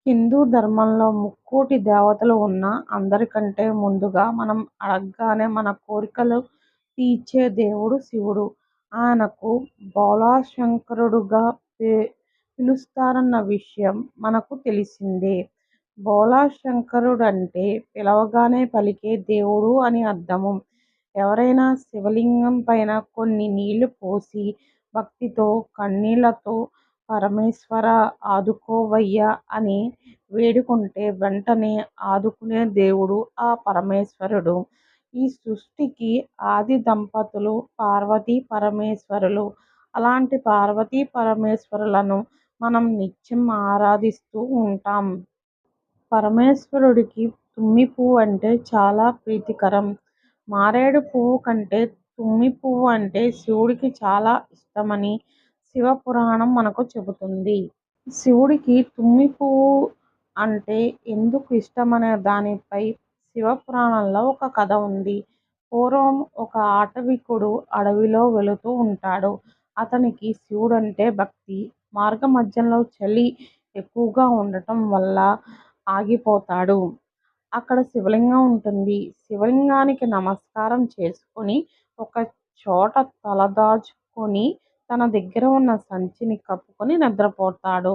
హిందూ ధర్మంలో ముక్కోటి దేవతలు ఉన్నా అందరికంటే ముందుగా మనం అడగ్గానే మన కోరికలు తీర్చే దేవుడు శివుడు. ఆయనకు భోళాశంకరుడుగా పిలుస్తారన్న విషయం మనకు తెలిసిందే. భోళాశంకరుడంటే పిలవగానే పలికే దేవుడు అని అర్థము. ఎవరైనా శివలింగం పైన కొన్ని నీళ్లు పోసి భక్తితో కన్నీళ్లతో పరమేశ్వరా ఆదుకోవయ్యా అని వేడుకుంటే వెంటనే ఆదుకునే దేవుడు ఆ పరమేశ్వరుడు. ఈ సృష్టికి ఆది దంపతులు పార్వతీ పరమేశ్వరులు. అలాంటి పార్వతీ పరమేశ్వరులను మనం నిత్యం ఆరాధిస్తూ ఉంటాం. పరమేశ్వరుడికి తుమ్మి పువ్వు అంటే చాలా ప్రీతికరం. మారేడు పువ్వు కంటే తుమ్మి పువ్వు అంటే శివుడికి చాలా ఇష్టమని శివపురాణం మనకు చెబుతుంది. శివుడికి తుమ్మి పువ్వు అంటే ఎందుకు ఇష్టమనే దానిపై శివపురాణంలో ఒక కథ ఉంది. పూర్వం ఒక ఆటవికుడు అడవిలో వెళుతూ ఉంటాడు. అతనికి శివుడంటే భక్తి. మార్గమధ్యంలో చలి ఎక్కువగా ఉండటం వల్ల ఆగిపోతాడు. అక్కడ శివలింగం ఉంటుంది. శివలింగానికి నమస్కారం చేసుకొని ఒక చోట తలదాచుకొని తన దగ్గర ఉన్న సంచిని కప్పుకొని నిద్రపోతాడు.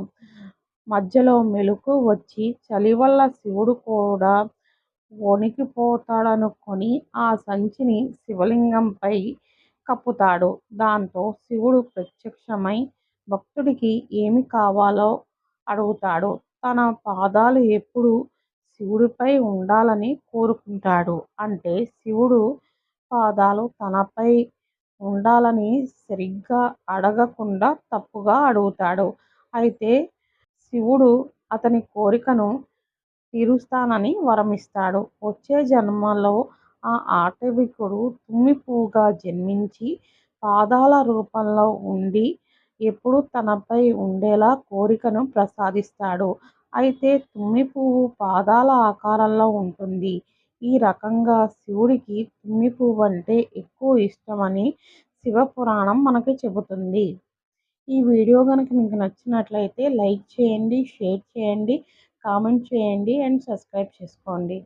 మధ్యలో మెలకువ వచ్చి చలి వల్ల శివుడు కూడా వణికిపోతాడనుకొని ఆ సంచిని శివలింగంపై కప్పుతాడు. దాంతో శివుడు ప్రత్యక్షమై భక్తుడికి ఏమి కావాలో అడుగుతాడు. తన పాదాలు ఎప్పుడూ శివుడిపై ఉండాలని కోరుకుంటాడు. అంటే శివుడు పాదాలు తనపై ఉండాలని సరిగ్గా అడగకుండా తప్పుగా అడుగుతాడు. అయితే శివుడు అతని కోరికను తీరుస్తానని వరమిస్తాడు. వచ్చే జన్మలో ఆ ఆటవికుడు తుమ్మి పువ్వుగా జన్మించి పాదాల రూపంలో ఉండి ఎప్పుడూ తనపై ఉండేలా కోరికను ప్రసాదిస్తాడు. అయితే తుమ్మి పువ్వు పాదాల ఆకారంలో ఉంటుంది. ఈ రకంగా శివుడికి తుమ్మి పువ్వంటే ఎక్కువ ఇష్టమని శివపురాణం మనకి చెబుతుంది. ఈ వీడియో కనుక మీకు నచ్చినట్లయితే లైక్ చేయండి, షేర్ చేయండి, కామెంట్ చేయండి అండ్ సబ్స్క్రైబ్ చేసుకోండి.